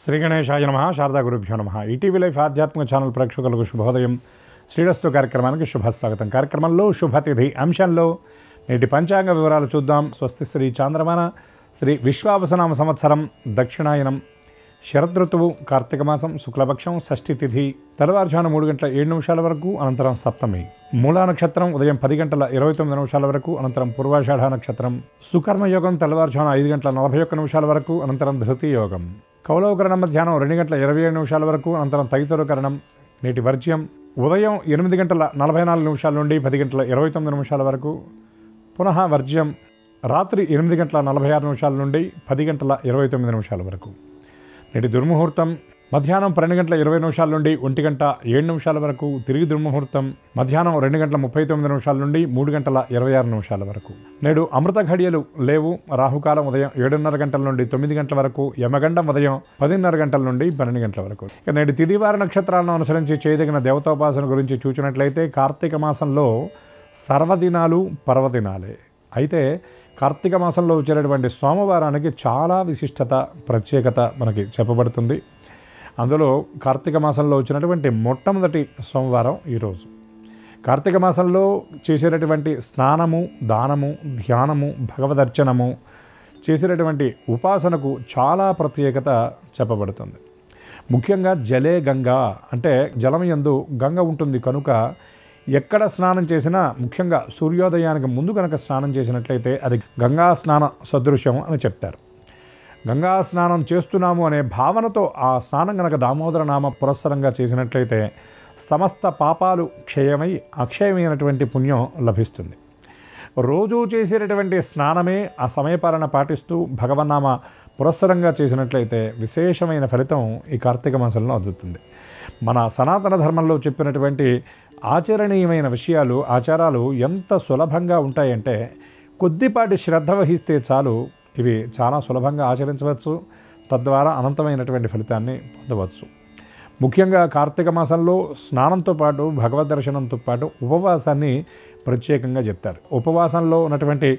శ్రీ గణేశాయ నమః. శారదా గురుభ్యో నమః. ఈటీవీ లైఫ్ ఆధ్యాత్మిక ఛానల్ ప్రేక్షకులకు శుభోదయం. శ్రీరస్తు కార్యక్రమానికి శుభస్వాగతం. కార్యక్రమంలో శుభతిథి అంశంలో నేటి పంచాంగ వివరాలు చూద్దాం. స్వస్తి శ్రీ చాంద్రమాన శ్రీ విశ్వావసనామ సంవత్సరం దక్షిణాయనం శరదృతువు కార్తీక మాసం శుక్లపక్షం షష్ఠి తిథి తెల్లవారుజామున 3:07 వరకు, అనంతరం సప్తమి. మూలా నక్షత్రం ఉదయం 10:29 వరకు, అనంతరం పూర్వాషాఢ నక్షత్రం. సుకర్మయోగం తెల్లవారుజామున 5:41 వరకు, అనంతరం ధృతి యోగం. కౌలవకరణం మధ్యాహ్నం 2:27 వరకు, అనంతరం తైతురకరణం. నేటి వర్జ్యం ఉదయం 8:44 నుండి 10:29 వరకు, పునః వర్జ్యం రాత్రి 8:46 నుండి 10:29 వరకు. నేటి దుర్ముహూర్తం మధ్యాహ్నం 12:20 నుండి 1:07 వరకు, తిరిగి దుర్ముహూర్తం మధ్యాహ్నం 2:39 నుండి 3:26 వరకు. నేడు అమృత ఘడియలు లేవు. రాహుకాలం ఉదయం 7:30 నుండి 9 వరకు, యమగండం ఉదయం 10:30 నుండి 12 వరకు. ఇక నేటి తిదివార నక్షత్రాలను అనుసరించి చేయదగిన దేవతాపాసన గురించి చూచినట్లయితే కార్తీక మాసంలో సర్వదినాలు పర్వదినాలే. అయితే కార్తీక మాసంలో వచ్చేటటువంటి సోమవారానికి చాలా విశిష్టత, ప్రత్యేకత మనకి చెప్పబడుతుంది. అందులో కార్తీక మాసంలో వచ్చినటువంటి మొట్టమొదటి సోమవారం ఈరోజు. కార్తీక మాసంలో చేసేటటువంటి స్నానము, దానము, ధ్యానము, భగవదర్చనము, చేసేటటువంటి ఉపాసనకు చాలా ప్రత్యేకత చెప్పబడుతుంది. ముఖ్యంగా జలే గంగా అంటే జలం యందు గంగ ఉంటుంది కనుక ఎక్కడ స్నానం చేసినా, ముఖ్యంగా సూర్యోదయానికి ముందు కనుక స్నానం చేసినట్లయితే అది గంగా స్నాన సదృశ్యం అని చెప్తారు. గంగా స్నానం చేస్తున్నాము అనే భావనతో ఆ స్నానం కనుక దామోదర నామ పురస్సరంగా చేసినట్లయితే సమస్త పాపాలు క్షయమై అక్షయమైనటువంటి పుణ్యం లభిస్తుంది. రోజూ చేసేటటువంటి స్నానమే ఆ సమయపాలన పాటిస్తూ భగవన్నామ పురస్సరంగా చేసినట్లయితే విశేషమైన ఫలితం ఈ కార్తీక మాసంలో అందుతుంది. మన సనాతన ధర్మంలో చెప్పినటువంటి ఆచరణీయమైన విషయాలు, ఆచారాలు ఎంత సులభంగా ఉంటాయంటే కొద్దిపాటి శ్రద్ధ వహిస్తే చాలు ఇవి చాలా సులభంగా ఆచరించవచ్చు. తద్వారా అనంతమైనటువంటి ఫలితాన్ని పొందవచ్చు. ముఖ్యంగా కార్తీక మాసంలో స్నానంతో పాటు భగవద్ దర్శనంతో పాటు ఉపవాసాన్ని ప్రత్యేకంగా చెప్తారు. ఉపవాసంలో ఉన్నటువంటి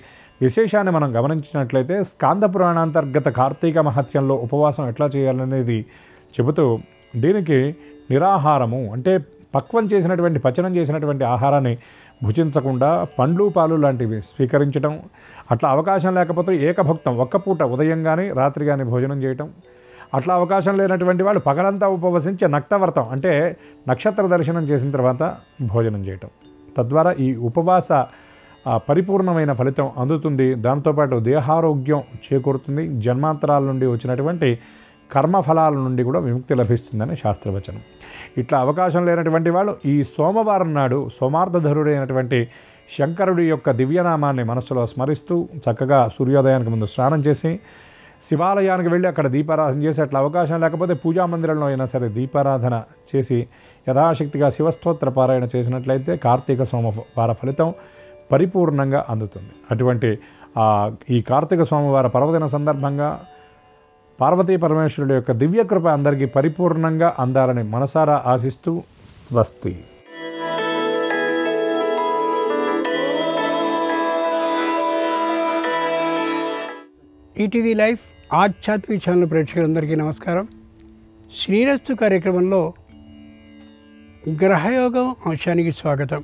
విశేషాన్ని మనం గమనించినట్లయితే స్కాంద పురాణాంతర్గత కార్తీక మహత్యంలో ఉపవాసం ఎట్లా చేయాలనేది చెబుతూ దీనికి నిరాహారము అంటే పక్వం చేసినటువంటి, పచనం చేసినటువంటి ఆహారాన్ని భుజించకుండా పండ్లు పాలు లాంటివి స్వీకరించడం, అట్లా అవకాశం లేకపోతే ఏకభుక్తం ఒక్క పూట ఉదయం కానీ రాత్రి కానీ భోజనం చేయటం, అట్లా అవకాశం లేనటువంటి వాళ్ళు పగలంతా ఉపవసించే నక్తవ్రతం అంటే నక్షత్ర దర్శనం చేసిన తర్వాత భోజనం చేయటం. తద్వారా ఈ ఉపవాస పరిపూర్ణమైన ఫలితం అందుతుంది. దాంతోపాటు దేహారోగ్యం చేకూరుతుంది. జన్మాంతరాల నుండి వచ్చినటువంటి కర్మఫలాల నుండి కూడా విముక్తి లభిస్తుందని శాస్త్రవచనం. ఇట్లా అవకాశం లేనటువంటి వాళ్ళు ఈ సోమవారం నాడు సోమార్ధధరుడైనటువంటి శంకరుడి యొక్క దివ్యనామాన్ని మనస్సులో స్మరిస్తూ చక్కగా సూర్యోదయానికి ముందు స్నానం చేసి శివాలయానికి వెళ్ళి అక్కడ దీపారాధన చేసి, అట్లా అవకాశం లేకపోతే పూజామందిరంలో అయినా సరే దీపారాధన చేసి యథాశక్తిగా శివస్తోత్ర పారాయణ చేసినట్లయితే కార్తీక సోమవార ఫలితం పరిపూర్ణంగా అందుతుంది. అటువంటి ఈ కార్తీక సోమవార పర్వదిన సందర్భంగా పార్వతీ పరమేశ్వరుడు యొక్క దివ్యకృప అందరికీ పరిపూర్ణంగా అందాలని మనసారా ఆశిస్తూ స్వస్తి. ఈటీవీ లైఫ్ ఆధ్యాత్మిక ఛానల్ ప్రేక్షకులందరికీ నమస్కారం. శ్రీరస్తు కార్యక్రమంలో గ్రహయోగం అంశానికి స్వాగతం.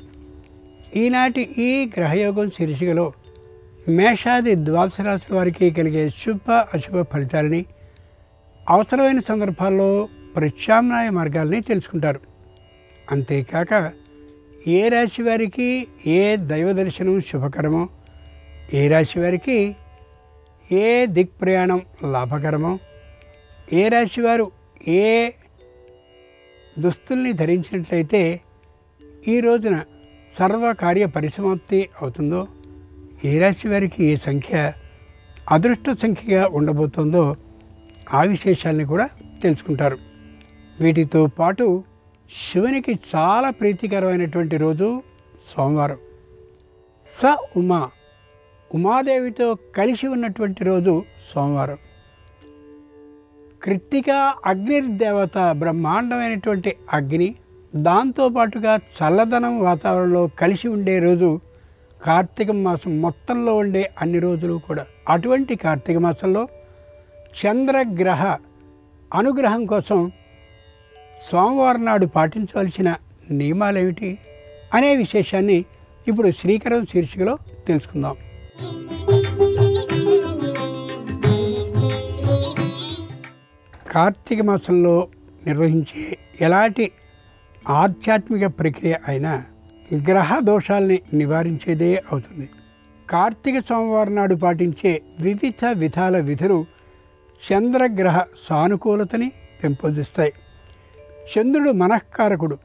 ఈనాటి ఈ గ్రహయోగం శీర్షికలో మేషాది ద్వాదశ రాశుల వారికి కలిగే శుభ అశుభ ఫలితాలని, అవసరమైన సందర్భాల్లో ప్రత్యామ్నాయ మార్గాల్ని తెలుసుకుంటారు. అంతేకాక ఏ రాశి వారికి ఏ దైవ దర్శనం శుభకరమో, ఏ రాశి వారికి ఏ దిక్ప్రయాణం లాభకరమో, ఏ రాశి వారు ఏ దుస్తుల్ని ధరించినట్లయితే ఈ రోజున సర్వకార్య పరిసమాప్తి అవుతుందో, ఏ రాశి వారికి ఏ సంఖ్య అదృష్ట సంఖ్యగా ఉండబోతుందో ఆ విశేషాలని కూడా తెలుసుకుంటారు. వీటితో పాటు శివునికి చాలా ప్రీతికరమైనటువంటి రోజు సోమవారం. ఉమాదేవితో కలిసి ఉన్నటువంటి రోజు సోమవారం. కృత్తిక అగ్నిర్దేవత, బ్రహ్మాండమైనటువంటి అగ్ని, దాంతోపాటుగా చల్లదనం వాతావరణంలో కలిసి ఉండే రోజు కార్తీక మాసం మొత్తంలో ఉండే అన్ని రోజులు కూడా. అటువంటి కార్తీక మాసంలో చంద్రగ్రహ అనుగ్రహం కోసం సోమవారం నాడు పాటించవలసిన నియమాలేమిటి అనే విశేషాన్ని ఇప్పుడు శ్రీకరం శీర్షికలో తెలుసుకుందాం. కార్తీక మాసంలో నిర్వహించే ఎలాంటి ఆధ్యాత్మిక ప్రక్రియ అయినా గ్రహ దోషాలని నివారించేదే అవుతుంది. కార్తీక సోమవారం నాడు పాటించే వివిధ విధాల విధులు చంద్రగ్రహ సానుకూలతని పెంపొందిస్తాయి. చంద్రుడు మనఃకారకుడు.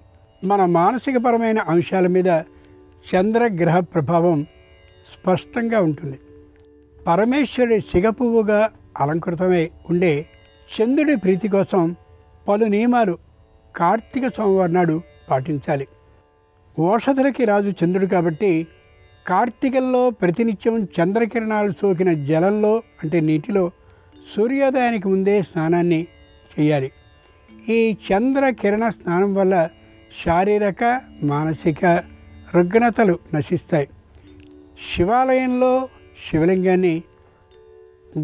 మన మానసికపరమైన అంశాల మీద చంద్రగ్రహ ప్రభావం స్పష్టంగా ఉంటుంది. పరమేశ్వరుడి సిగపువ్వుగా అలంకృతమై ఉండే చంద్రుడి ప్రీతి కోసం పలు నియమాలు కార్తీక సోమవారం నాడు పాటించాలి. ఓషధులకి రాజు చంద్రుడు కాబట్టి కార్తీకంలో ప్రతినిత్యం చంద్రకిరణాలు సోకిన జలంలో అంటే నీటిలో సూర్యోదయానికి ముందే స్నానాన్ని చేయాలి. ఈ చంద్రకిరణ స్నానం వల్ల శారీరక మానసిక రుగ్ణతలు నశిస్తాయి. శివాలయంలో శివలింగాన్ని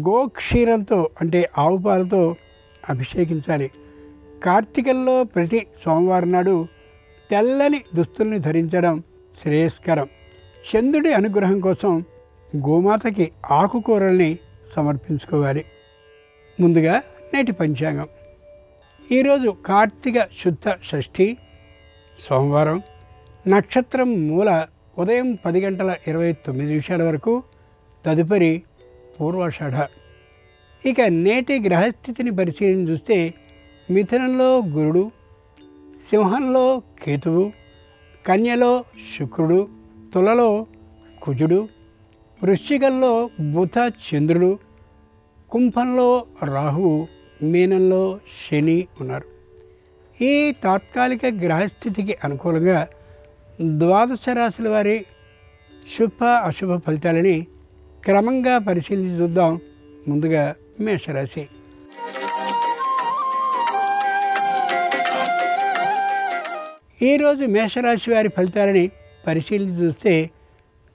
గోక్షీరంతో అంటే ఆవు పాలతో అభిషేకించాలి. కార్తీకంలో ప్రతి సోమవారం నాడు తెల్లని దుస్తుల్ని ధరించడం శ్రేయస్కరం. చంద్రుడి అనుగ్రహం కోసం గోమాతకి ఆకుకూరల్ని సమర్పించుకోవాలి. ముందుగా నేటి పంచాంగం. ఈరోజు కార్తీక శుద్ధ షష్ఠి సోమవారం. నక్షత్రం మూల ఉదయం 10:29 వరకు, తదుపరి పూర్వాషాఢ. ఇక నేటి గ్రహస్థితిని పరిశీలన చూస్తే మిథునంలో గురుడు, సింహంలో కేతువు, కన్యలో శుక్రుడు, తులలో కుజుడు, వృశ్చికంలో బుధ చంద్రుడు, కుంభంలో రాహువు, మీనంలో శని ఉన్నారు. ఈ తాత్కాలిక గ్రహస్థితికి అనుకూలంగా ద్వాదశ రాశుల వారి శుభ అశుభ ఫలితాలని క్రమంగా పరిశీలించి చూద్దాం. ముందుగా మేషరాశి. ఈరోజు మేషరాశి వారి ఫలితాలని పరిశీలించి చూస్తే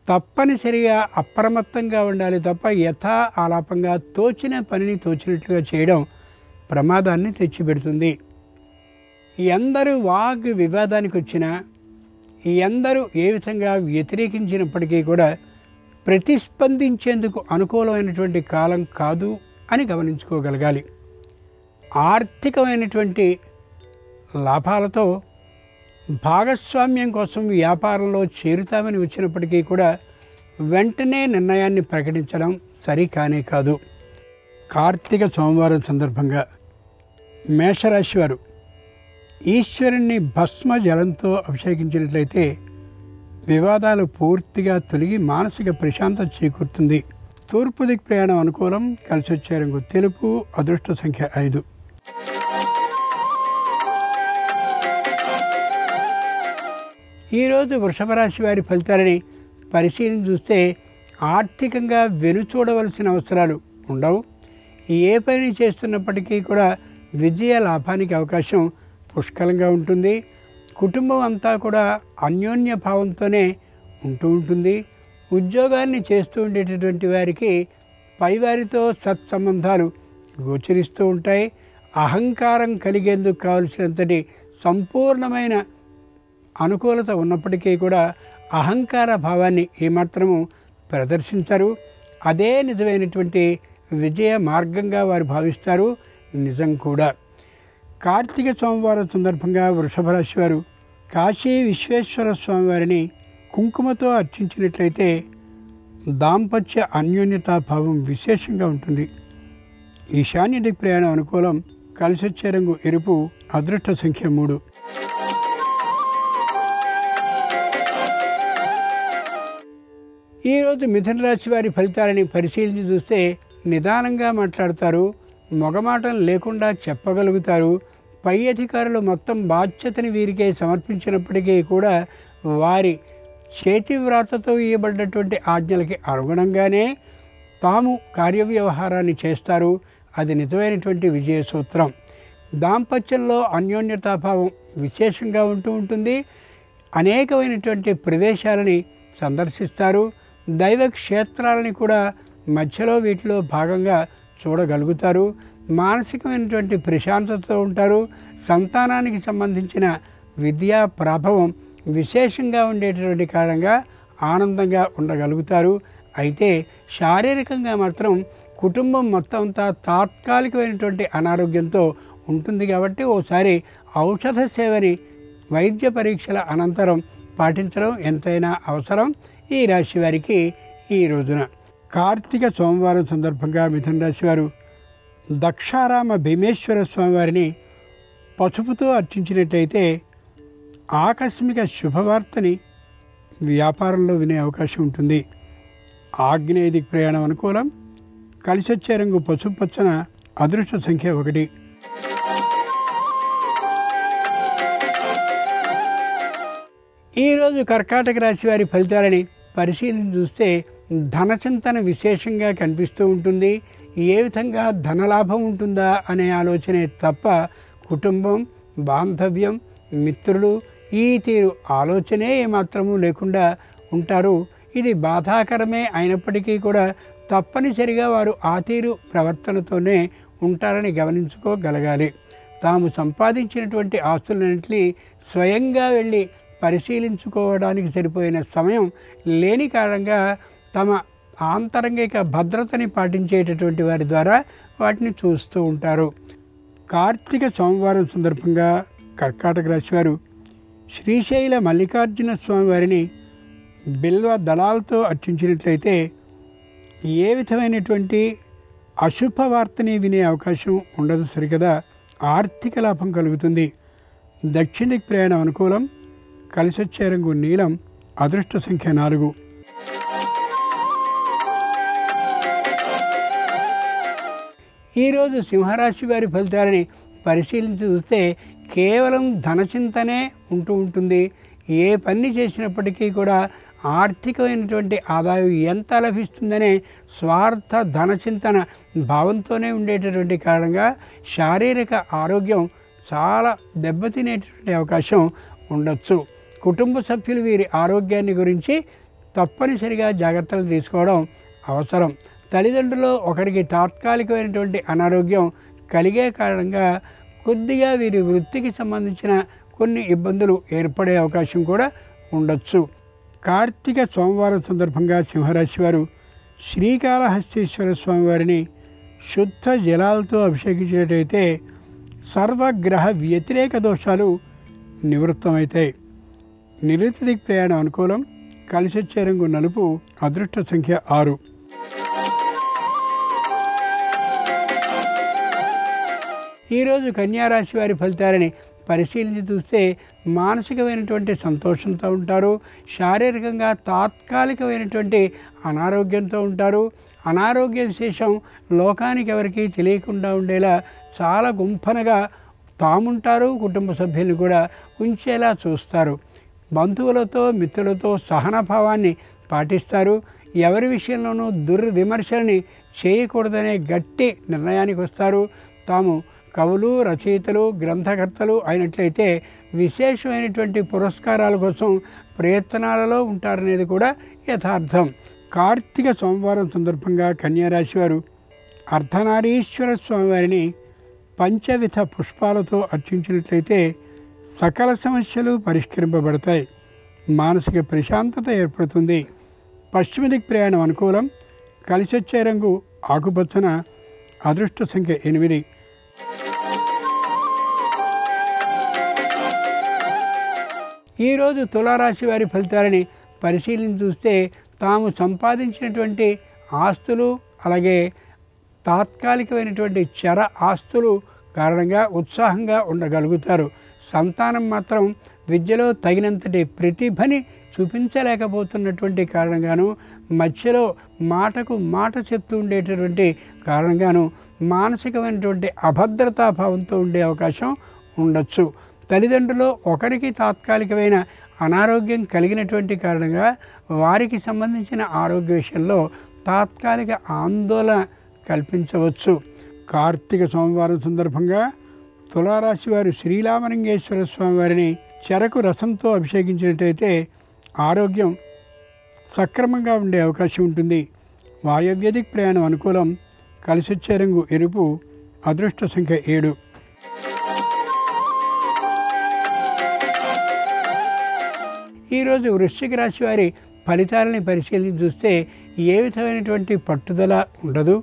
తప్పనిసరిగా అప్రమత్తంగా ఉండాలి తప్ప యథా ఆలాపంగా తోచిన పనిని తోచినట్లుగా చేయడం ప్రమాదాన్ని తెచ్చిపెడుతుంది. ఎందరూ వాగ్ వివాదానికి వచ్చినా, ఎందరూ ఏ విధంగా వ్యతిరేకించినప్పటికీ కూడా ప్రతిస్పందించేందుకు అనుకూలమైనటువంటి కాలం కాదు అని గమనించుకోగలగాలి. ఆర్థికమైనటువంటి లాభాలతో భాగస్వామ్యం కోసం వ్యాపారంలో చేరుతామని వచ్చినప్పటికీ కూడా వెంటనే నిర్ణయాన్ని ప్రకటించడం సరికానే కాదు. కార్తీక సోమవారం సందర్భంగా మేషరాశి వారు ఈశ్వరుణ్ణి భస్మ జలంతో అభిషేకించినట్లయితే వివాదాలు పూర్తిగా తొలగి మానసిక ప్రశాంతత చేకూరుతుంది. తూర్పు దిక్కు ప్రయాణం అనుకూలం. కలిసి వచ్చే రంగు తెలుపు. అదృష్ట సంఖ్య 5. ఈరోజు వృషభ రాశి వారి ఫలితాలని పరిశీలన చూస్తే ఆర్థికంగా వెనుచూడవలసిన అవసరాలు ఉండవు. ఏ పని చేస్తున్నప్పటికీ కూడా విజయ లాభానికి అవకాశం పుష్కలంగా ఉంటుంది. కుటుంబం అంతా కూడా అన్యోన్య భావంతోనే ఉంటుంది. ఉద్యోగాన్ని చేస్తూ ఉండేటటువంటి వారికి పైవారితో సత్సంబంధాలు గోచరిస్తూ ఉంటాయి. అహంకారం కలిగేందుకు కావలసినంతటి సంపూర్ణమైన అనుకూలత ఉన్నప్పటికీ కూడా అహంకార భావాన్ని ఏమాత్రము ప్రదర్శించరు. అదే నిజమైనటువంటి విజయ మార్గంగా వారు భావిస్తారు. నిజం కూడా. కార్తీక సోమవారం సందర్భంగా వృషభ రాశి వారు కాశీ విశ్వేశ్వర స్వామి వారిని కుంకుమతో అర్చించినట్లయితే దాంపత్య అన్యోన్యతాభావం విశేషంగా ఉంటుంది. ఈశాన్య దిక్ ప్రయాణం అనుకూలం. కలిసి వచ్చే రంగు ఎరుపు. అదృష్ట సంఖ్య 3. ఈరోజు మిథున రాశి వారి ఫలితాలని పరిశీలించి చూస్తే నిదానంగా మాట్లాడతారు. మొగమాటం లేకుండా చెప్పగలుగుతారు. పై అధికారులు మొత్తం బాధ్యతని వీరికే సమర్పించినప్పటికీ కూడా వారి చేతి వ్రాతతో ఇవ్వబడ్డటువంటి ఆజ్ఞలకి అనుగుణంగానే తాము కార్యవ్యవహారాన్ని చేస్తారు. అది నిజమైనటువంటి విజయ సూత్రం. దాంపత్యంలో అన్యోన్యతాభావం విశేషంగా ఉంటుంది. అనేకమైనటువంటి ప్రదేశాలని సందర్శిస్తారు. దైవ క్షేత్రాలని కూడా మధ్యలో వీటిలో భాగంగా చూడగలుగుతారు. మానసికమైనటువంటి ప్రశాంతతతో ఉంటారు. సంతానానికి సంబంధించిన విద్యా ప్రభావం విశేషంగా ఉండేటటువంటి కారణంగా ఆనందంగా ఉండగలుగుతారు. అయితే శారీరకంగా మాత్రం కుటుంబం మొత్తం అంతా తాత్కాలికమైనటువంటి అనారోగ్యంతో ఉంటుంది. కాబట్టి ఓసారి ఔషధ సేవని వైద్య పరీక్షల అనంతరం పాటించడం ఎంతైనా అవసరం ఈ రాశి వారికి ఈ రోజున. కార్తీక సోమవారం సందర్భంగా మిథున రాశి వారు దక్షారామ భీమేశ్వర స్వామివారిని పసుపుతో అర్చించినట్లయితే ఆకస్మిక శుభవార్తని వ్యాపారంలో వినే అవకాశం ఉంటుంది. ఆగ్నేయ దిక్ ప్రయాణం అనుకూలం. కలిసి వచ్చే రంగు పసుపు పచ్చన. అదృష్ట సంఖ్య 1. ఈరోజు కర్కాటక రాశి వారి ఫలితాలని పరిశీలించి చూస్తే ధనచింతన విశేషంగా కనిపిస్తూ ఉంటుంది. ఏ విధంగా ధనలాభం ఉంటుందా అనే ఆలోచనే తప్ప కుటుంబం, బాంధవ్యం, మిత్రులు ఈ తీరు ఆలోచనే ఏమాత్రము లేకుండా ఉంటారు. ఇది బాధాకరమే అయినప్పటికీ కూడా తప్పనిసరిగా వారు ఆ తీరు ప్రవర్తనతోనే ఉంటారని గమనించుకోగలగాలి. తాము సంపాదించినటువంటి ఆస్తులన్నింటినీ స్వయంగా వెళ్ళి పరిశీలించుకోవడానికి సరిపోయిన సమయం లేని కారణంగా తమ ఆంతరంగిక భద్రతని పాటించేటటువంటి వారి ద్వారా వాటిని చూస్తూ ఉంటారు. కార్తీక సోమవారం సందర్భంగా కర్కాటక రాశి వారు శ్రీశైల మల్లికార్జున స్వామి వారిని బిల్వ దళాలతో అర్చించినట్లయితే ఏ విధమైనటువంటి అశుభ వార్తని వినే అవకాశం ఉండదు సరికదా. ఆర్థిక లాభం కలుగుతుంది. దక్షిణ దిక్ ప్రయాణం అనుకూలం. కలిసి వచ్చే రంగు నీలం. అదృష్ట సంఖ్య 4. ఈరోజు సింహరాశి వారి ఫలితాలని పరిశీలించి చూస్తే కేవలం ధనచింతనే ఉంటూ ఉంటుంది. ఏ పని చేసినప్పటికీ కూడా ఆర్థికమైనటువంటి ఆదాయం ఎంత లభిస్తుందనే స్వార్థ ధనచింతన భావంతోనే ఉండేటటువంటి కారణంగా శారీరక ఆరోగ్యం చాలా దెబ్బతినేటటువంటి అవకాశం ఉండొచ్చు. కుటుంబ సభ్యులు వీరి ఆరోగ్యాన్ని గురించి తప్పనిసరిగా జాగ్రత్తలు తీసుకోవడం అవసరం. తల్లిదండ్రులు ఒకరికి తాత్కాలికమైనటువంటి అనారోగ్యం కలిగే కారణంగా కొద్దిగా వీరి వృత్తికి సంబంధించిన కొన్ని ఇబ్బందులు ఏర్పడే అవకాశం కూడా ఉండొచ్చు. కార్తీక సోమవారం సందర్భంగా సింహరాశి వారు శ్రీకాళహస్తీశ్వర స్వామివారిని శుద్ధ జలాలతో అభిషేకించినట్టయితే సర్వగ్రహ వ్యతిరేక దోషాలు నివృత్తమవుతాయి. నిరుతి దిక్ ప్రయాణం అనుకూలం. కలిసి వచ్చే రంగు నలుపు. అదృష్ట సంఖ్య 6. ఈరోజు కన్యారాశి వారి ఫలితాలని పరిశీలించి చూస్తే మానసికమైనటువంటి సంతోషంతో ఉంటారు. శారీరకంగా తాత్కాలికమైనటువంటి అనారోగ్యంతో ఉంటారు. అనారోగ్య విశేషం లోకానికి ఎవరికి తెలియకుండా ఉండేలా చాలా గుంపనగా తాముంటారు. కుటుంబ సభ్యులను కూడా ఉంచేలా చూస్తారు. బంధువులతో మిత్రులతో సహనభావాన్ని పాటిస్తారు. ఎవరి విషయంలోనూ దుర్విమర్శల్ని చేయకూడదనే గట్టి నిర్ణయానికి వస్తారు. తాము కవులు, రచయితలు, గ్రంథకర్తలు అయినట్లయితే విశేషమైనటువంటి పురస్కారాల కోసం ప్రయత్నాలలో ఉంటారనేది కూడా యథార్థం. కార్తీక సోమవారం సందర్భంగా కన్యారాశి వారు అర్ధనారీశ్వర స్వామివారిని పంచవిధ పుష్పాలతో అర్చించినట్లయితే సకల సమస్యలు పరిష్కరింపబడతాయి. మానసిక ప్రశాంతత ఏర్పడుతుంది. పశ్చిమ దిక్ ప్రయాణం అనుకూలం. కలిసి వచ్చే రంగు ఆకుపచ్చన. అదృష్ట సంఖ్య 8. ఈరోజు తులారాశి వారి ఫలితాలని పరిశీలించి చూస్తే తాము సంపాదించినటువంటి ఆస్తులు అలాగే తాత్కాలికమైనటువంటి చర ఆస్తులు కారణంగా ఉత్సాహంగా ఉండగలుగుతారు. సంతానం మాత్రం విద్యలో తగినంతటి ప్రతిభని చూపించలేకపోతున్నటువంటి కారణంగాను, మధ్యలో మాటకు మాట చెప్తూ ఉండేటటువంటి కారణంగాను మానసికమైనటువంటి అభద్రతాభావంతో ఉండే అవకాశం ఉండొచ్చు. తల్లిదండ్రులు ఒకరికి తాత్కాలికమైన అనారోగ్యం కలిగినటువంటి కారణంగా వారికి సంబంధించిన ఆరోగ్య విషయంలో తాత్కాలిక ఆందోళన కల్పించవచ్చు. కార్తీక సోమవారం సందర్భంగా తులారాశి వారు శ్రీరామలింగేశ్వర స్వామి వారిని చెరకు రసంతో అభిషేకించినట్టయితే ఆరోగ్యం సక్రమంగా ఉండే అవకాశం ఉంటుంది. వాయవ్య దిక్ ప్రయాణం అనుకూలం. కలిసి వచ్చే రంగు ఎరుపు. అదృష్ట సంఖ్య 7. ఈరోజు వృశ్చిక రాశి వారి ఫలితాలని పరిశీలించి చూస్తే ఏ విధమైనటువంటి పట్టుదల ఉండదు,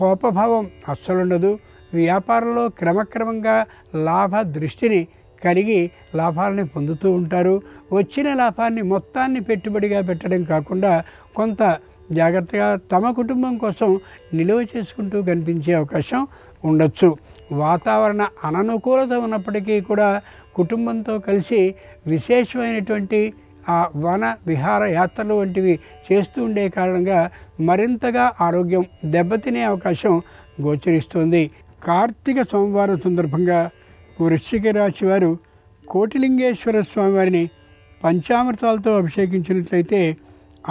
కోపభావం అస్సలు ఉండదు. వ్యాపారంలో క్రమక్రమంగా లాభ దృష్టిని కలిగి లాభాలని పొందుతూ ఉంటారు. వచ్చిన లాభాన్ని మొత్తాన్ని పెట్టుబడిగా పెట్టడం కాకుండా కొంత జాగ్రత్తగా తమ కుటుంబం కోసం నిలువ చేసుకుంటూ కనిపించే అవకాశం ఉండొచ్చు. వాతావరణ అననుకూలత ఉన్నప్పటికీ కూడా కుటుంబంతో కలిసి విశేషమైనటువంటి ఆ వన విహార యాత్రలు వంటివి చేస్తూ ఉండే కారణంగా మరింతగా ఆరోగ్యం దెబ్బతినే అవకాశం గోచరిస్తుంది. కార్తీక సోమవారం సందర్భంగా వృశ్చిక రాశి వారు కోటిలింగేశ్వర స్వామివారిని పంచామృతాలతో అభిషేకించినట్లయితే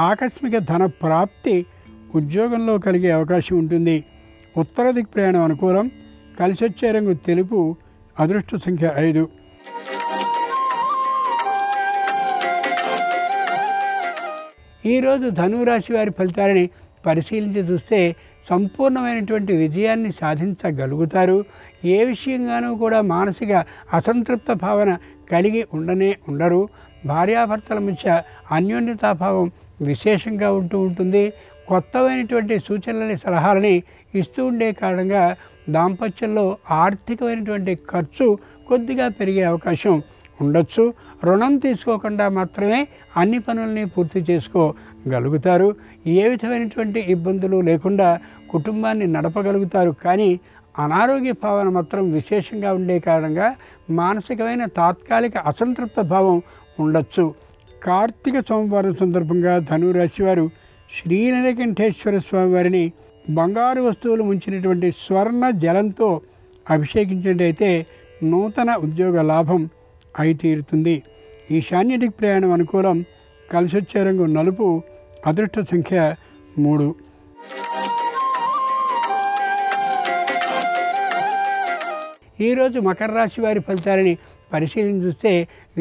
ఆకస్మిక ధన ప్రాప్తి ఉద్యోగంలో కలిగే అవకాశం ఉంటుంది. ఉత్తర దిక్ ప్రయాణం అనుకూలం. కలిసొచ్చే రంగు తెలుపు. అదృష్ట సంఖ్య 5. ఈరోజు ధనురాశి వారి ఫలితాలని పరిశీలించి చూస్తే సంపూర్ణమైనటువంటి విజయాన్ని సాధించగలుగుతారు. ఏ విషయంగానూ కూడా మానసిక అసంతృప్త భావన కలిగి ఉండరు. భార్యాభర్తల మధ్య అన్యోన్యతాభావం విశేషంగా ఉంటుంది. కొత్తమైనటువంటి సూచనలని సలహాలని ఇస్తూ ఉండే కారణంగా దాంపత్యంలో ఆర్థికమైనటువంటి ఖర్చు కొద్దిగా పెరిగే అవకాశం ఉండొచ్చు. రుణం తీసుకోకుండా మాత్రమే అన్ని పనుల్ని పూర్తి చేసుకోగలుగుతారు. ఏ విధమైనటువంటి ఇబ్బందులు లేకుండా కుటుంబాన్ని నడపగలుగుతారు. కానీ అనారోగ్య భావన మాత్రం విశేషంగా ఉండే కారణంగా మానసికమైన తాత్కాలిక అసంతృప్త భావం ఉండొచ్చు. కార్తీక సోమవారం సందర్భంగా ధనురాశి వారు శ్రీనీలకంఠేశ్వర స్వామి వారిని బంగారు వస్తువులు ముంచినటువంటి స్వర్ణ జలంతో అభిషేకించినట్టయితే నూతన ఉద్యోగ లాభం అయి తీరుతుంది. ఈశాన్యటికి ప్రయాణం అనుకూలం. కలిసొచ్చే రంగు నలుపు. అదృష్ట సంఖ్య 3. ఈరోజు మకర రాశి వారి ఫలితాలని పరిశీలించి చూస్తే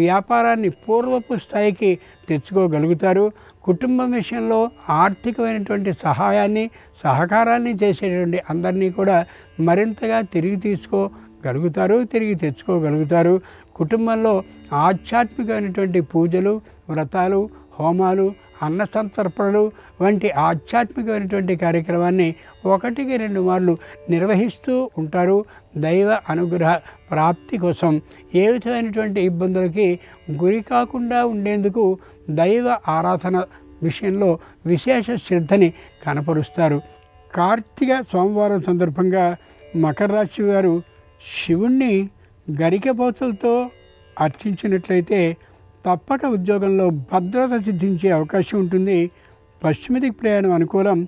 వ్యాపారాన్ని పూర్వపు స్థాయికి తెచ్చుకోగలుగుతారు. కుటుంబం విషయంలో ఆర్థికమైనటువంటి సహాయాన్ని సహకారాన్ని చేసేటువంటి అందరినీ కూడా మరింతగా తిరిగి తెచ్చుకోగలుగుతారు. కుటుంబంలో ఆధ్యాత్మికమైనటువంటి పూజలు, వ్రతాలు, హోమాలు, అన్న సంతర్పణలు వంటి ఆధ్యాత్మికమైనటువంటి కార్యక్రమాన్ని 1-2 మార్లు నిర్వహిస్తూ ఉంటారు. దైవ అనుగ్రహ ప్రాప్తి కోసం ఏ విధమైనటువంటి ఇబ్బందులకి గురి కాకుండా ఉండేందుకు దైవ ఆరాధన విషయంలో విశేష శ్రద్ధని కనపరుస్తారు. కార్తీక సోమవారం సందర్భంగా మకర రాశి వారు శివుణ్ణి గరికెపోతలతో అర్చించినట్లయితే తప్పక ఉద్యోగంలో భద్రత సిద్ధించే అవకాశం ఉంటుంది. పశ్చిమ దిక్ ప్రయాణం అనుకూలం.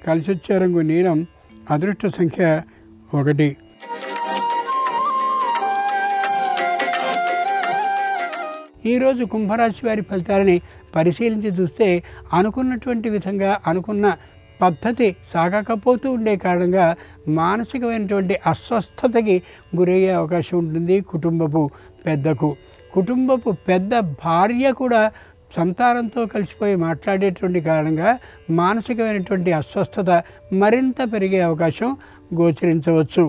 కలిసొచ్చే రంగు నీలం. అదృష్ట సంఖ్య 1. ఈరోజు కుంభరాశి వారి ఫలితాలని పరిశీలించి చూస్తే అనుకున్నటువంటి విధంగా అనుకున్న పద్ధతి సాగకపోతూ ఉండే కారణంగా మానసికమైనటువంటి అస్వస్థతకి గురయ్యే అవకాశం ఉంటుంది. కుటుంబపు పెద్ద భార్య కూడా సంతానంతో కలిసిపోయి మాట్లాడేటువంటి కారణంగా మానసికమైనటువంటి అస్వస్థత మరింత పెరిగే అవకాశం గోచరించవచ్చు.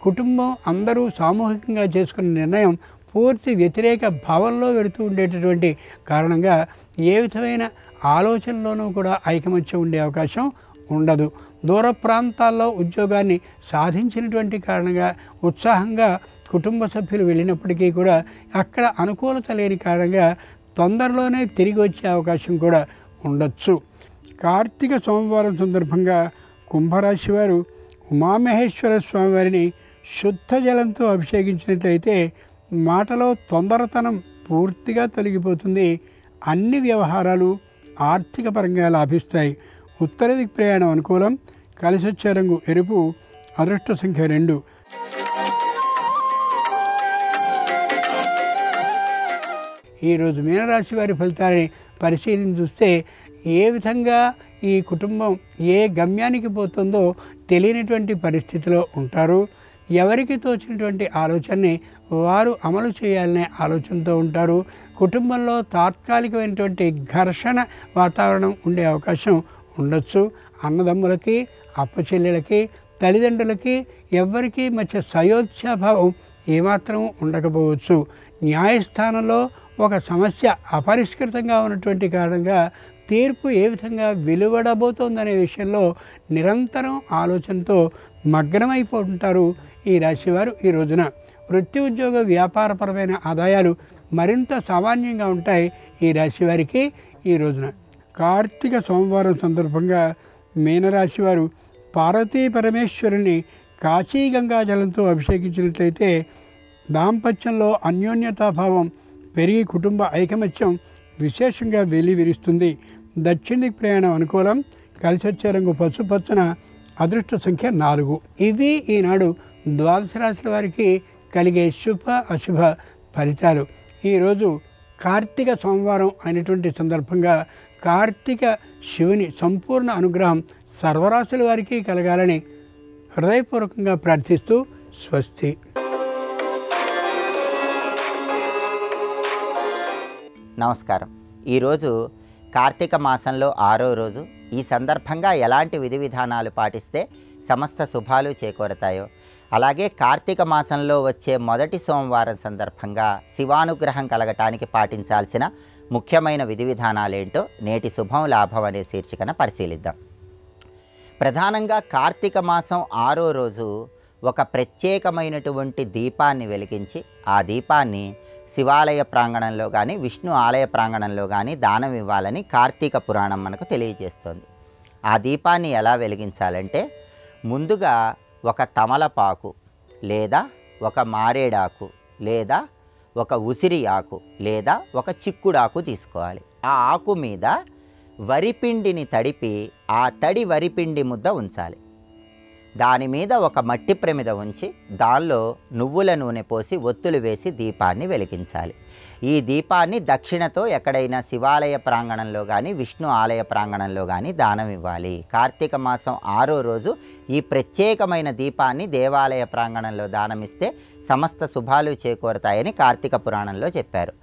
కుటుంబం అందరూ సామూహికంగా చేసుకున్న నిర్ణయం పూర్తి వ్యతిరేక భావంలో వెళుతూ ఉండేటటువంటి కారణంగా ఏ విధమైన ఆలోచనలోనూ కూడా ఐకమత్యం ఉండే అవకాశం ఉండదు. దూర ప్రాంతాల్లో ఉద్యోగాన్ని సాధించినటువంటి కారణంగా ఉత్సాహంగా కుటుంబ సభ్యులు వెళ్ళినప్పటికీ కూడా అక్కడ అనుకూలత లేని కారణంగా తొందరలోనే తిరిగి వచ్చే అవకాశం కూడా ఉండొచ్చు. కార్తీక సోమవారం సందర్భంగా కుంభరాశి వారు ఉమామహేశ్వర స్వామివారిని శుద్ధ జలంతో అభిషేకించినట్లయితే మాటలో తొందరతనం పూర్తిగా తొలగిపోతుంది. అన్ని వ్యవహారాలు ఆర్థిక పరంగా లాభిస్తాయి. ఉత్తర దిక్ ప్రయాణం అనుకూలం. కలిసొచ్చే రంగు ఎరుపు. అదృష్ట సంఖ్య 2. ఈరోజు మీనరాశి వారి ఫలితాలని పరిశీలించి చూస్తే ఏ విధంగా ఈ కుటుంబం ఏ గమ్యానికి పోతుందో తెలియనటువంటి పరిస్థితిలో ఉంటారు. ఎవరికి తోచినటువంటి ఆలోచనని వారు అమలు చేయాలనే ఆలోచనతో ఉంటారు. కుటుంబంలో తాత్కాలికమైనటువంటి ఘర్షణ వాతావరణం ఉండే అవకాశం ఉండొచ్చు. అన్నదమ్ములకి, అప్పచెల్లెలకి, తల్లిదండ్రులకి ఎవ్వరికీ మధ్య సయోధ్యాభావం ఏమాత్రం ఉండకపోవచ్చు. న్యాయస్థానంలో ఒక సమస్య అపరిష్కృతంగా ఉన్నటువంటి కారణంగా తీర్పు ఏ విధంగా వెలువడబోతోందనే విషయంలో నిరంతరం ఆలోచనతో మగ్నమైపోతుంటారు ఈ రాశివారు. ఈ రోజున వృత్తి ఉద్యోగ వ్యాపారపరమైన ఆదాయాలు మరింత సామాన్యంగా ఉంటాయి ఈ రాశివారికి. ఈ రోజున కార్తీక సోమవారం సందర్భంగా మీనరాశివారు పార్వతీ పరమేశ్వరుని కాశీ గంగా జలంతో అభిషేకించినట్లయితే దాంపత్యంలో అన్యోన్యతాభావం పెరిగి కుటుంబ ఐకమత్యం విశేషంగా వెల్లివిరుస్తుంది. దక్షిణ దిక్ ప్రయాణం అనుకూలం. కలిసి వచ్చే రంగు పసుపచ్చన. అదృష్ట సంఖ్య 4. ఇవి ఈనాడు ద్వాదశ రాశుల వారికి కలిగే శుభ అశుభ ఫలితాలు. ఈరోజు కార్తీక సోమవారం అయినటువంటి సందర్భంగా కార్తీక శివుని సంపూర్ణ అనుగ్రహం సర్వరాశుల వారికి కలగాలని హృదయపూర్వకంగా ప్రార్థిస్తూ స్వస్తి. నమస్కారం. ఈరోజు కార్తీక మాసంలో 6వ రోజు. ఈ సందర్భంగా ఎలాంటి విధి విధానాలు పాటిస్తే సమస్త శుభాలు చేకూరతాయో, అలాగే కార్తీక మాసంలో వచ్చే మొదటి సోమవారం సందర్భంగా శివానుగ్రహం కలగటానికి పాటించాల్సిన ముఖ్యమైన విధి విధానాలేంటో నేటి శుభం లాభం అనే శీర్షికన పరిశీలిద్దాం. ప్రధానంగా కార్తీక మాసం 6వ రోజు ఒక ప్రత్యేకమైనటువంటి దీపాన్ని వెలిగించి ఆ దీపాన్ని శివాలయ ప్రాంగణంలో కానీ విష్ణు ఆలయ ప్రాంగణంలో కానీ దానం ఇవ్వాలని కార్తీక పురాణం మనకు తెలియజేస్తోంది. ఆ దీపాన్ని ఎలా వెలిగించాలంటే ముందుగా ఒక తమలపాకు లేదా ఒక మారేడాకు లేదా ఒక ఉసిరి ఆకు లేదా ఒక చిక్కుడాకు తీసుకోవాలి. ఆ ఆకు మీద వరిపిండిని తడిపి ఆ తడి వరిపిండి ముద్ద ఉంచాలి. దాని మీద ఒక మట్టి ప్రమిద ఉంచి దానిలో నువ్వుల నూనె పోసి ఒత్తులు వేసి దీపాన్ని వెలిగించాలి. ఈ దీపాన్ని దక్షిణతో ఎక్కడైనా శివాలయ ప్రాంగణంలో కానీ విష్ణు ఆలయ ప్రాంగణంలో కానీ దానం ఇవ్వాలి. కార్తీక మాసం 6వ రోజు ఈ ప్రత్యేకమైన దీపాన్ని దేవాలయ ప్రాంగణంలో దానమిస్తే సమస్త శుభాలు చేకూరతాయని కార్తీక పురాణంలో చెప్పారు.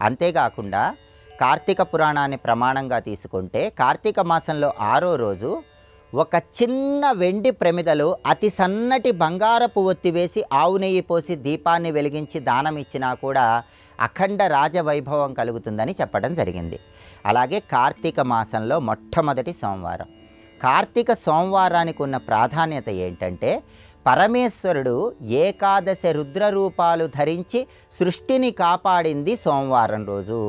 అంతేకాకుండా కార్తీక పురాణాన్ని ప్రమాణంగా తీసుకుంటే కార్తీక మాసంలో 6వ రోజు ఒక చిన్న వెండి ప్రమిదలో అతి సన్నటి బంగారపు ఒత్తి వేసి ఆవు నెయ్యి పోసి దీపాన్ని వెలిగించి దానం ఇచ్చినా కూడా అఖండ రాజవైభవం కలుగుతుందని చెప్పడం జరిగింది. అలాగే కార్తీక మాసంలో మొట్టమొదటి సోమవారం. కార్తీక సోమవారానికి ఉన్న ప్రాధాన్యత ఏంటంటే పరమేశ్వరుడు ఏకాదశ రుద్రరూపాలు ధరించి సృష్టిని కాపాడింది సోమవారం రోజు.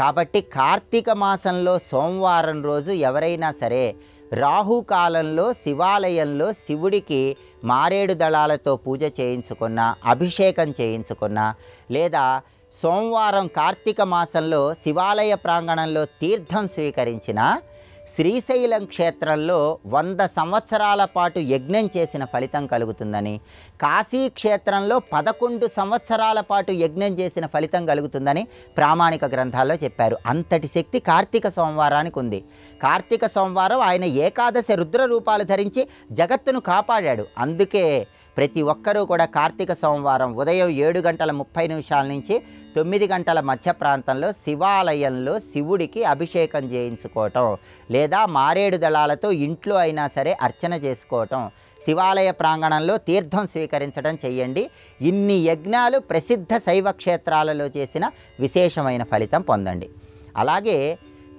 కాబట్టి కార్తీక మాసంలో సోమవారం రోజు ఎవరైనా సరే రాహుకాలంలో శివాలయంలో శివుడికి మారేడు దళాలతో పూజ చేయించుకున్నా, అభిషేకం చేయించుకున్నా, లేదా సోమవారం కార్తీక మాసంలో శివాలయ ప్రాంగణంలో తీర్థం స్వీకరించిన శ్రీశైలం క్షేత్రంలో 100 సంవత్సరాల పాటు యజ్ఞం చేసిన ఫలితం కలుగుతుందని, కాశీ క్షేత్రంలో 11 సంవత్సరాల పాటు యజ్ఞం చేసిన ఫలితం కలుగుతుందని ప్రామాణిక గ్రంథాల్లో చెప్పారు. అంతటి శక్తి కార్తీక సోమవారానికి ఉంది. కార్తీక సోమవారం ఆయన ఏకాదశ రుద్ర రూపాలు ధరించి జగత్తును కాపాడాడు. అందుకే ప్రతి ఒక్కరూ కూడా కార్తీక సోమవారం ఉదయం 7:30 నుంచి 9 గంటల మధ్య ప్రాంతంలో శివాలయంలో శివుడికి అభిషేకం చేయించుకోవటం, లేదా మారేడు దళాలతో ఇంట్లో అయినా సరే అర్చన చేసుకోవటం, శివాలయ ప్రాంగణంలో తీర్థం స్వీకరించడం చెయ్యండి. ఇన్ని యజ్ఞాలు ప్రసిద్ధ శైవ క్షేత్రాలలో చేసిన విశేషమైన ఫలితం పొందండి. అలాగే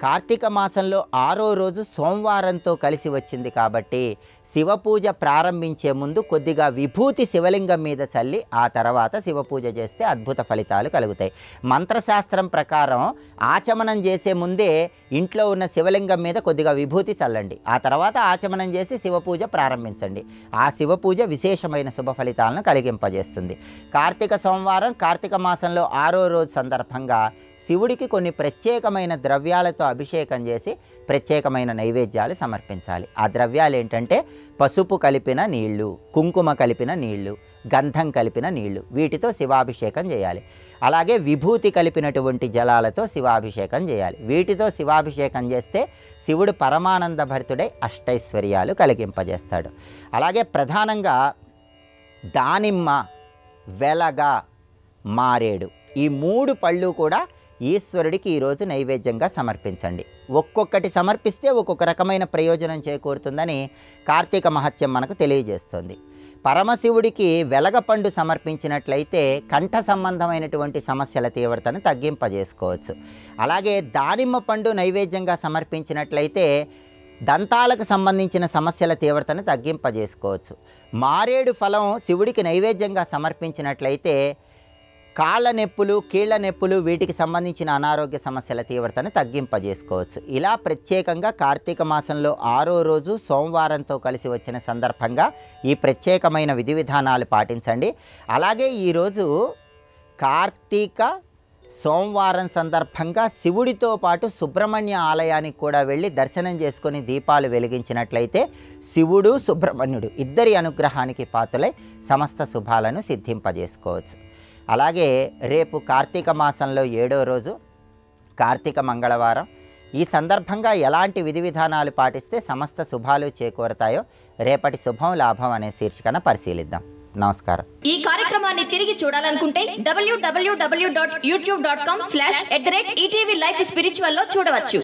కార్తీక మాసంలో 6వ రోజు సోమవారంతో కలిసి వచ్చింది కాబట్టి శివపూజ ప్రారంభించే ముందు కొద్దిగా విభూతి శివలింగం మీద చల్లి ఆ తర్వాత శివపూజ చేస్తే అద్భుత ఫలితాలు కలుగుతాయి. మంత్రశాస్త్రం ప్రకారం ఆచమనం చేసే ముందే ఇంట్లో ఉన్న శివలింగం మీద కొద్దిగా విభూతి చల్లండి. ఆ తర్వాత ఆచమనం చేసి శివపూజ ప్రారంభించండి. ఆ శివపూజ విశేషమైన శుభ ఫలితాలను కలిగింపజేస్తుంది. కార్తీక సోమవారం కార్తీక మాసంలో 6వ రోజు సందర్భంగా శివుడికి కొన్ని ప్రత్యేకమైన ద్రవ్యాలతో అభిషేకం చేసి ప్రత్యేకమైన నైవేద్యాలు సమర్పించాలి. ఆ ద్రవ్యాలు ఏంటంటే పసుపు కలిపిన నీళ్లు, కుంకుమ కలిపిన నీళ్లు, గంధం కలిపిన నీళ్లు, వీటితో శివాభిషేకం చేయాలి. అలాగే విభూతి కలిపినటువంటి జలాలతో శివాభిషేకం చేయాలి. వీటితో శివాభిషేకం చేస్తే శివుడు పరమానంద భరితుడై అష్టైశ్వర్యాలు కలిగింపజేస్తాడు. అలాగే ప్రధానంగా దానిమ్మ, వెలగ, మారేడు ఈ 3 పళ్ళు కూడా ఈశ్వరుడికి ఈరోజు నైవేద్యంగా సమర్పించండి. ఒక్కొక్కటి సమర్పిస్తే ఒక్కొక్క రకమైన ప్రయోజనం చేకూరుతుందని కార్తీక మహత్యం మనకు తెలియజేస్తుంది. పరమశివుడికి వెలగపండు సమర్పించినట్లయితే కంఠ సంబంధమైనటువంటి సమస్యల తీవ్రతను తగ్గింపజేసుకోవచ్చు. అలాగే దానిమ్మ పండు నైవేద్యంగా సమర్పించినట్లయితే దంతాలకు సంబంధించిన సమస్యల తీవ్రతను తగ్గింపజేసుకోవచ్చు. మారేడు ఫలం శివుడికి నైవేద్యంగా సమర్పించినట్లయితే కాళ్ళ నొప్పులు, కీళ్ళ నొప్పులు, వీటికి సంబంధించిన అనారోగ్య సమస్యల తీవ్రతను తగ్గింపజేసుకోవచ్చు. ఇలా ప్రత్యేకంగా కార్తీక మాసంలో 6వ రోజు సోమవారంతో కలిసి వచ్చిన సందర్భంగా ఈ ప్రత్యేకమైన విధి విధానాలు పాటించండి. అలాగే ఈరోజు కార్తీక సోమవారం సందర్భంగా శివుడితో పాటు సుబ్రహ్మణ్య ఆలయానికి కూడా వెళ్ళి దర్శనం చేసుకొని దీపాలు వెలిగించినట్లయితే శివుడు, సుబ్రహ్మణ్యుడు ఇద్దరి అనుగ్రహానికి పాత్రలై సమస్త శుభాలను సిద్ధింపజేసుకోవచ్చు. అలాగే రేపు కార్తీక మాసంలో 7వ రోజు కార్తీక మంగళవారం. ఈ సందర్భంగా ఎలాంటి విధి విధానాలు పాటిస్తే సమస్త శుభాలు చేకూరతాయో రేపటి శుభం లాభం అనే శీర్షికన పరిశీలిద్దాం. నమస్కారం. ఈ కార్యక్రమాన్ని తిరిగి చూడాలనుకుంటే www.youtube.com/ETV Life Spiritual లో చూడవచ్చు.